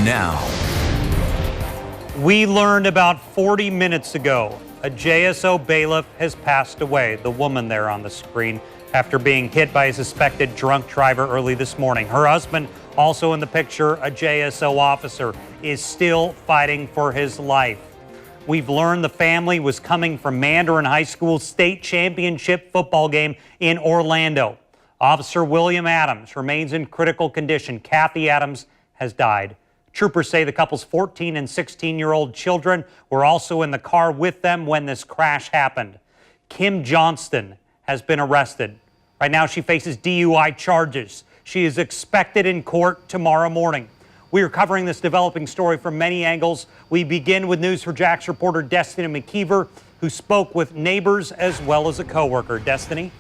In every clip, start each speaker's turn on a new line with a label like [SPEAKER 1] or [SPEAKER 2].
[SPEAKER 1] now.
[SPEAKER 2] We learned about 40 minutes ago a JSO bailiff has passed away, the woman there on the screen, after being hit by a suspected drunk driver early this morning. Her husband, also in the picture, a JSO officer, is still fighting for his life. We've learned the family was coming from Mandarin High School's state championship football game in Orlando. Officer William Adams remains in critical condition. Kathy Adams has died. Troopers say the couple's 14 and 16-year-old children were also in the car with them when this crash happened. Kim Johnston has been arrested. Right now, she faces DUI charges. She is expected in court tomorrow morning. We are covering this developing story from many angles. We begin with News4JAX reporter Destiny McKeever, who spoke with neighbors as well as a coworker. Destiny?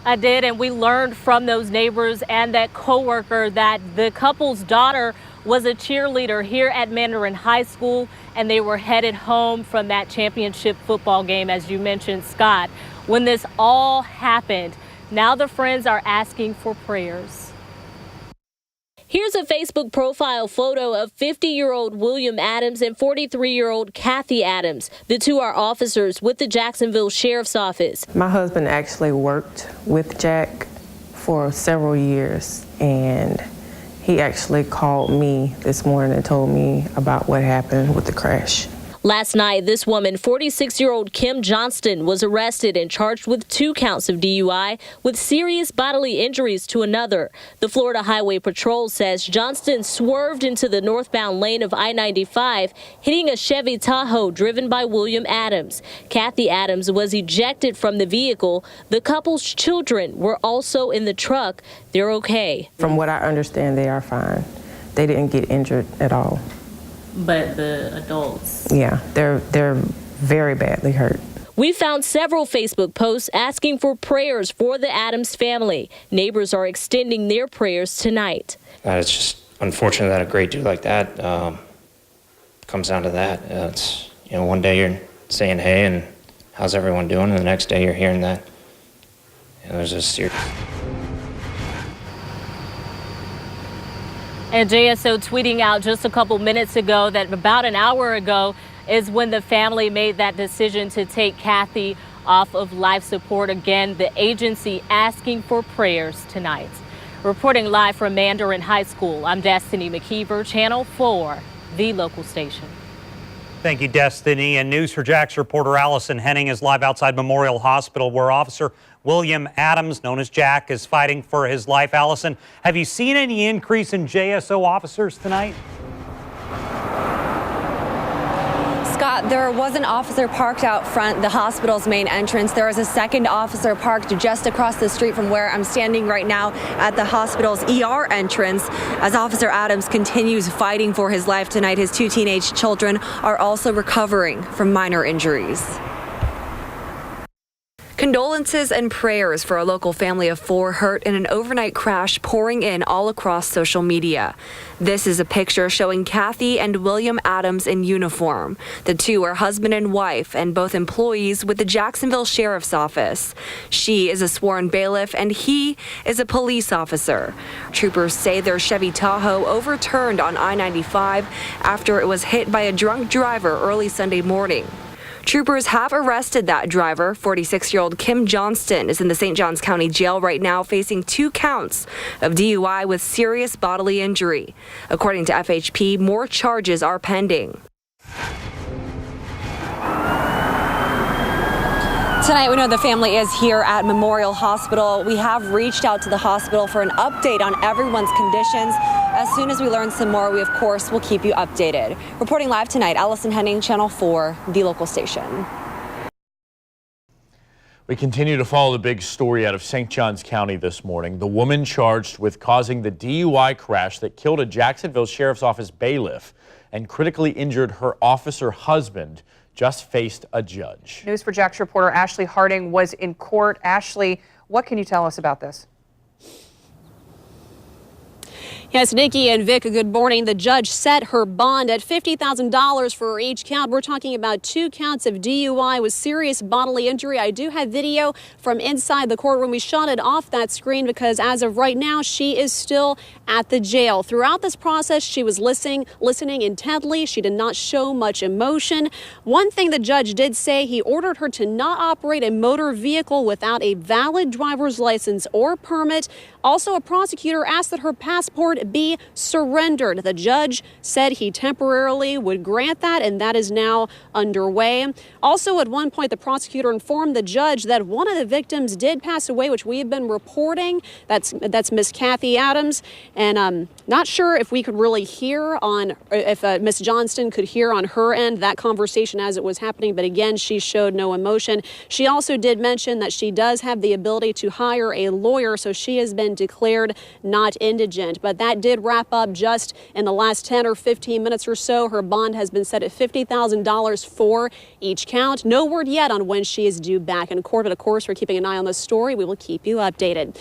[SPEAKER 3] I did, and we learned from those neighbors and that coworker that the couple's daughter was a cheerleader here at Mandarin High School, and they were headed home from that championship football game, as you mentioned, Scott. When this all happened, now the friends are asking for prayers. Here's a Facebook profile photo of 50-year-old William Adams and 43-year-old Kathy Adams. The two are officers with the Jacksonville Sheriff's Office.
[SPEAKER 4] My husband actually worked with Jack for several years, and he actually called me this morning and told me about what happened with the crash.
[SPEAKER 3] Last night, this woman, 46-year-old Kim Johnston, was arrested and charged with 2 counts of DUI with serious bodily injuries to another. The Florida Highway Patrol says Johnston swerved into the northbound lane of I-95, hitting a Chevy Tahoe driven by William Adams. Kathy Adams was ejected from the vehicle. The couple's children were also in the truck. They're okay.
[SPEAKER 4] From what I understand, they are fine. They didn't get injured at all.
[SPEAKER 3] But the adults?
[SPEAKER 4] Yeah, they're very badly hurt.
[SPEAKER 3] We found several Facebook posts asking for prayers for the Adams family. Neighbors are extending their prayers tonight.
[SPEAKER 5] It's just unfortunate that a great dude like that comes down to that. It's, you know, one day you're saying, hey, and how's everyone doing? And the next day you're hearing that. You know, there's a serious...
[SPEAKER 3] And JSO tweeting out just a couple minutes ago that about an hour ago is when the family made that decision to take Kathy off of life support. Again, the agency asking for prayers tonight. Reporting live from Mandarin High School, I'm Destiny McKeever, Channel 4, the local station.
[SPEAKER 2] Thank you, Destiny. And News4JAX reporter Allison Henning is live outside Memorial Hospital, where Officer William Adams, known as Jack, is fighting for his life. Allison, have you seen any increase in JSO officers tonight?
[SPEAKER 6] Scott, there was an officer parked out front the hospital's main entrance. There is a second officer parked just across the street from where I'm standing right now at the hospital's ER entrance. As Officer Adams continues fighting for his life tonight, his 2 teenage children are also recovering from minor injuries. Condolences and prayers for a local family of 4 hurt in an overnight crash pouring in all across social media. This is a picture showing Kathy and William Adams in uniform. The two are husband and wife and both employees with the Jacksonville Sheriff's Office. She is a sworn bailiff and he is a police officer. Troopers say their Chevy Tahoe overturned on I-95 after it was hit by a drunk driver early Sunday morning. Troopers have arrested that driver. 46-year-old Kim Johnston is in the St. Johns County Jail right now facing 2 counts of DUI with serious bodily injury. According to FHP, more charges are pending. Tonight, we know the family is here at Memorial Hospital. We have reached out to the hospital for an update on everyone's conditions. As soon as we learn some more, we, of course, will keep you updated. Reporting live tonight, Allison Henning, Channel 4, the local station.
[SPEAKER 7] We continue to follow the big story out of St. Johns County this morning. The woman charged with causing the DUI crash that killed a Jacksonville Sheriff's Office bailiff and critically injured her officer husband just faced a judge.
[SPEAKER 8] News4JAX reporter Ashley Harding was in court. Ashley, what can you tell us about this?
[SPEAKER 1] Yes, Nikki and Vic, good morning. The judge set her bond at $50,000 for each count. We're talking about 2 counts of DUI with serious bodily injury. I do have video from inside the courtroom. We shot it off that screen because as of right now, she is still at the jail. Throughout this process, she was listening intently. She did not show much emotion. One thing the judge did say, he ordered her to not operate a motor vehicle without a valid driver's license or permit. Also, a prosecutor asked that her passport be surrendered. The judge said he temporarily would grant that, and that is now underway. Also, at one point, the prosecutor informed the judge that one of the victims did pass away, which we have been reporting. That's Miss Kathy Adams, and I'm not sure if we could really hear on, if Miss Johnston could hear on her end that conversation as it was happening, but again, she showed no emotion. She also did mention that she does have the ability to hire a lawyer, so she has been declared not indigent. But that did wrap up just in the last 10 or 15 minutes or so. Her bond has been set at $50,000 for each count. No word yet on when she is due back in court, but of course, we're keeping an eye on this story. We will keep you updated.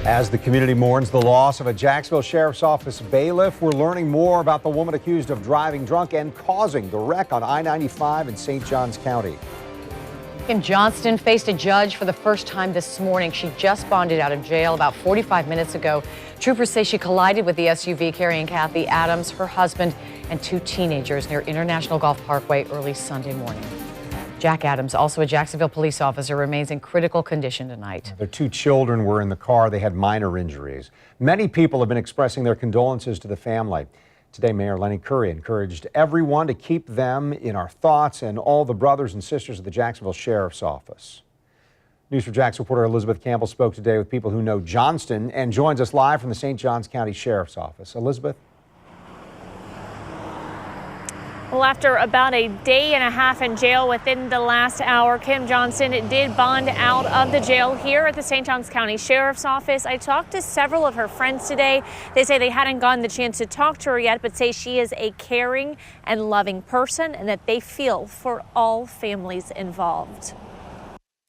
[SPEAKER 9] As the community mourns the loss of a Jacksonville Sheriff's Office bailiff, we're learning more about the woman accused of driving drunk and causing the wreck on I-95 in St. Johns County.
[SPEAKER 10] Kim Johnston faced a judge for the first time this morning. She just bonded out of jail about 45 minutes ago. Troopers say she collided with the SUV carrying Kathy Adams, her husband, and 2 teenagers near International Golf Parkway early Sunday morning. Jack Adams, also a Jacksonville police officer, remains in critical condition tonight.
[SPEAKER 9] Their 2 children were in the car. They had minor injuries. Many people have been expressing their condolences to the family. Today, Mayor Lenny Curry encouraged everyone to keep them in our thoughts and all the brothers and sisters of the Jacksonville Sheriff's Office. News4Jax reporter Elizabeth Campbell spoke today with people who know Johnston and joins us live from the St. Johns County Sheriff's Office. Elizabeth?
[SPEAKER 11] Well, after about a day and a half in jail within the last hour, Kim Johnston did bond out of the jail here at the St. Johns County Sheriff's Office. I talked to several of her friends today. They say they hadn't gotten the chance to talk to her yet, but say she is a caring and loving person and that they feel for all families involved.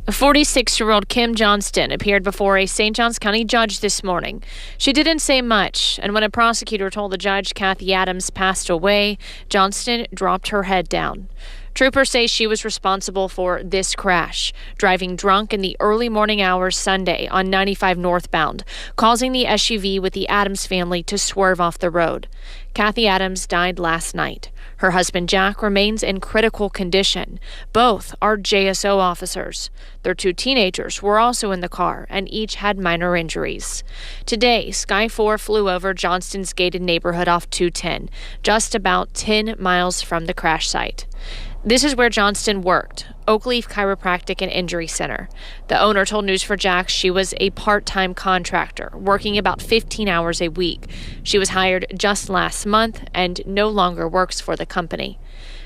[SPEAKER 12] 46-year-old Kim Johnston appeared before a St. Johns County judge this morning. She didn't say much, and when a prosecutor told the judge Kathy Adams passed away, Johnston dropped her head down. Troopers say she was responsible for this crash, driving drunk in the early morning hours Sunday on 95 northbound, causing the SUV with the Adams family to swerve off the road. Kathy Adams died last night. Her husband Jack remains in critical condition. Both are JSO officers. Their 2 teenagers were also in the car and each had minor injuries. Today, Sky 4 flew over Johnston's gated neighborhood off 210, just about 10 miles from the crash site. This is where Johnston worked, Oakleaf Chiropractic and Injury Center. The owner told News4Jax she was a part-time contractor, working about 15 hours a week. She was hired just last month and no longer works for the company.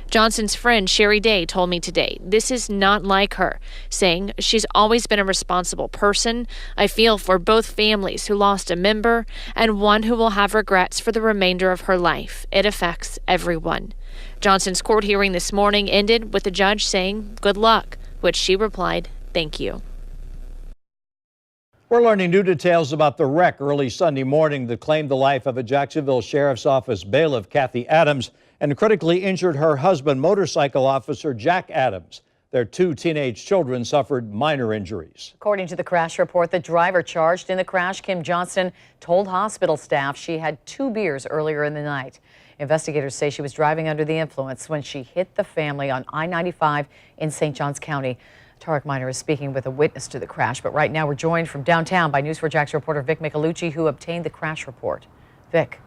[SPEAKER 12] Johnston's friend Sherry Day told me today this is not like her, saying she's always been a responsible person. I feel for both families who lost a member and one who will have regrets for the remainder of her life. It affects everyone. Johnston's court hearing this morning ended with the judge saying good luck, which she replied, thank you.
[SPEAKER 13] We're learning new details about the wreck early Sunday morning that claimed the life of a Jacksonville Sheriff's Office bailiff, Kathy Adams, and critically injured her husband, motorcycle officer Jack Adams. Their 2 teenage children suffered minor injuries.
[SPEAKER 10] According to the crash report, the driver charged in the crash, Kim Johnston, told hospital staff she had 2 beers earlier in the night. Investigators say she was driving under the influence when she hit the family on I-95 in St. Johns County. Tarek Miner is speaking with a witness to the crash, but right now we're joined from downtown by News4Jax reporter Vic Michelucci, who obtained the crash report. Vic.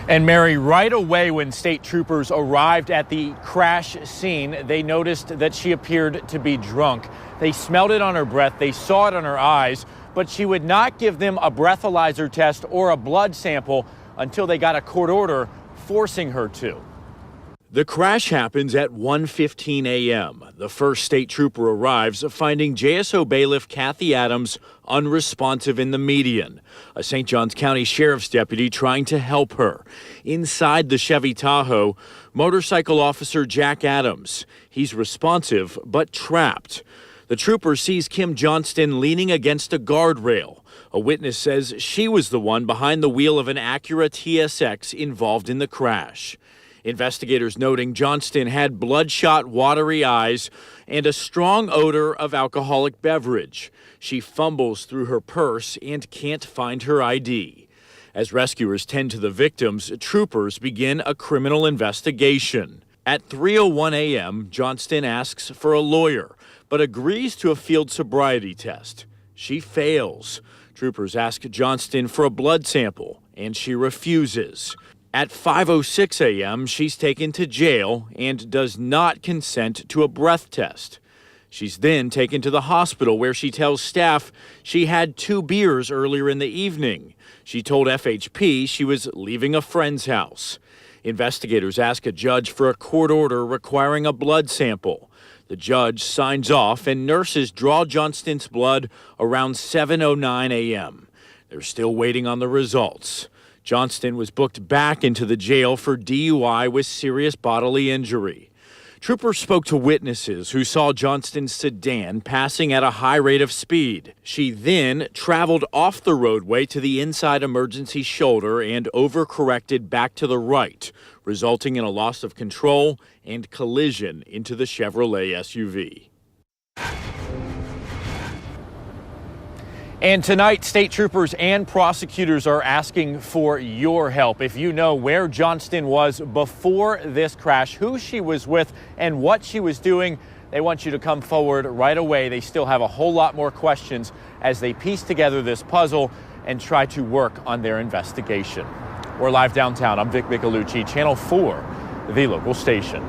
[SPEAKER 7] And Mary, right away when state troopers arrived at the crash scene, they noticed that she appeared to be drunk. They smelled it on her breath, they saw it on her eyes, but she would not give them a breathalyzer test or a blood sample until they got a court order forcing her to. The crash happens at 1:15 a.m. The first state trooper arrives, finding JSO bailiff Kathy Adams unresponsive in the median. A St. Johns County Sheriff's deputy trying to help her. Inside the Chevy Tahoe, motorcycle officer Jack Adams. He's responsive but trapped. The trooper sees Kim Johnston leaning against a guardrail. A witness says she was the one behind the wheel of an Acura TSX involved in the crash. Investigators noting Johnston had bloodshot, watery eyes and a strong odor of alcoholic beverage. She fumbles through her purse and can't find her ID. As rescuers tend to the victims, troopers begin a criminal investigation. At 3:01 a.m., Johnston asks for a lawyer, but agrees to a field sobriety test. She fails. Troopers ask Johnston for a blood sample, and she refuses. At 5:06 a.m., she's taken to jail and does not consent to a breath test. She's then taken to the hospital where she tells staff she had 2 beers earlier in the evening. She told FHP she was leaving a friend's house. Investigators ask a judge for a court order requiring a blood sample. The judge signs off and nurses draw Johnston's blood around 7:09 a.m. They're still waiting on the results. Johnston was booked back into the jail for DUI with serious bodily injury. Troopers spoke to witnesses who saw Johnston's sedan passing at a high rate of speed. She then traveled off the roadway to the inside emergency shoulder and overcorrected back to the right, resulting in a loss of control and collision into the Chevrolet SUV. And tonight, state troopers and prosecutors are asking for your help. If you know where Johnston was before this crash, who she was with, and what she was doing, they want you to come forward right away. They still have a whole lot more questions as they piece together this puzzle and try to work on their investigation. We're live downtown. I'm Vic Micolucci, Channel 4, the local station.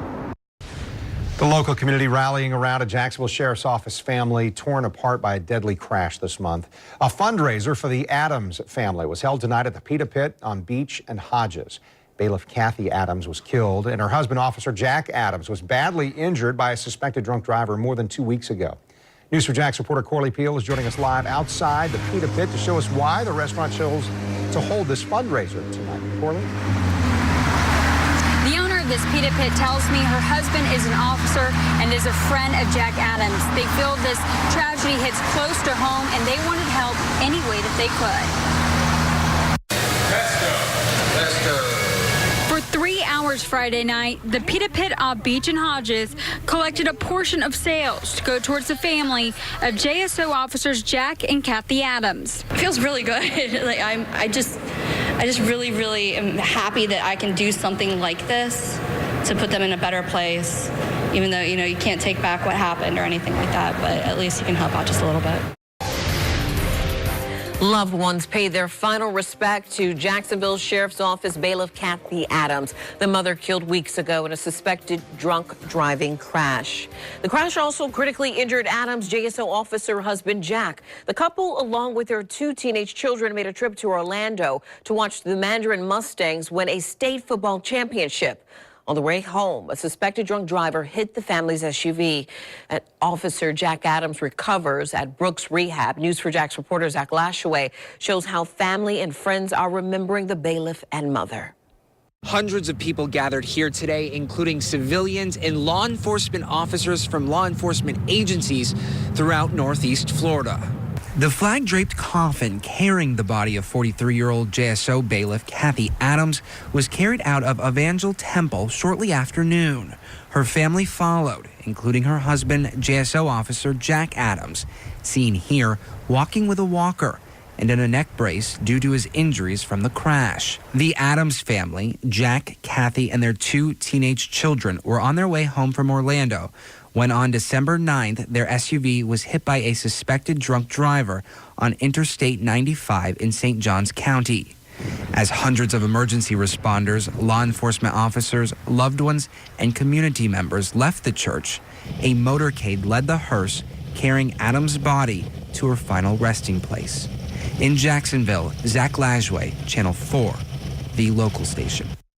[SPEAKER 9] The local community rallying around a Jacksonville Sheriff's Office family torn apart by a deadly crash this month. A fundraiser for the Adams family was held tonight at the Pita Pit on Beach and Hodges. Bailiff Kathy Adams was killed, and her husband, Officer Jack Adams, was badly injured by a suspected drunk driver more than 2 weeks ago. News4JAX reporter Corley Peel is joining us live outside the Pita Pit to show us why the restaurant chose to hold this fundraiser tonight. Corley?
[SPEAKER 14] The owner of this Pita Pit tells me her husband is an officer and is a friend of Jack Adams. They feel this tragedy hits close to home and they wanted help any way that they could.
[SPEAKER 15] Let's go.
[SPEAKER 14] For 3 hours Friday night, the Pita Pit off Beach and Hodges collected a portion of sales to go towards the family of JSO officers Jack and Kathy Adams.
[SPEAKER 16] It feels really good. I just really am happy that I can do something like this to put them in a better place, even though, you can't take back what happened or anything like that, but at least you can help out just a little bit.
[SPEAKER 17] Loved ones paid their final respect to Jacksonville Sheriff's Office bailiff Kathy Adams, the mother killed weeks ago in a suspected drunk driving crash. The crash also critically injured Adams' JSO officer husband Jack. The couple, along with their 2 teenage children, made a trip to Orlando to watch the Mandarin Mustangs win a state football championship. On the way home, a suspected drunk driver hit the family's SUV. Officer Jack Adams recovers at Brooks Rehab. News4JAX reporter Zach Lashaway shows how family and friends are remembering the bailiff and mother.
[SPEAKER 18] Hundreds of people gathered here today, including civilians and law enforcement officers from law enforcement agencies throughout Northeast Florida. The flag-draped coffin carrying the body of 43-year-old JSO bailiff Kathy Adams was carried out of Evangel Temple shortly after noon. Her family followed, including her husband, JSO officer Jack Adams, seen here walking with a walker and in a neck brace due to his injuries from the crash. The Adams family, Jack, Kathy, and their 2 teenage children were on their way home from Orlando when on December 9th, their SUV was hit by a suspected drunk driver on Interstate 95 in St. Johns County. As hundreds of emergency responders, law enforcement officers, loved ones, and community members left the church, a motorcade led the hearse carrying Adams' body to her final resting place. In Jacksonville, Zach Lashaway, Channel 4, the local station.